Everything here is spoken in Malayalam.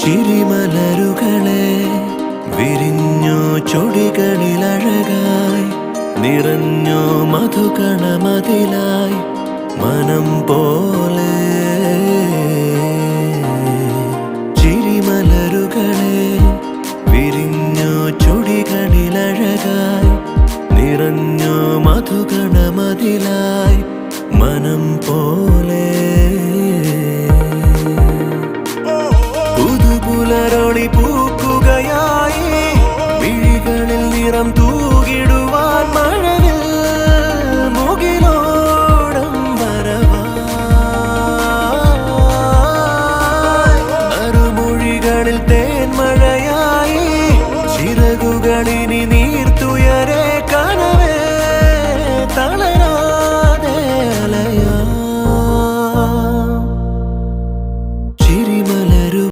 ചിരിമലരുകളെ വിരിഞ്ഞോ ചൊടികളിലഴകായി നിറഞ്ഞോ മധുകണമതിലായി മനം പോലെ. ചിരിമലരുകളെ വിരിഞ്ഞോ ചൊടികളിലഴകായി നിറഞ്ഞോ മധുകണമതിലായി മനം പോലെ. പുതുപുലരൊളി പൂക്കുകയായി വിഴികളിൽ നിറം തൂകിടുവാൻ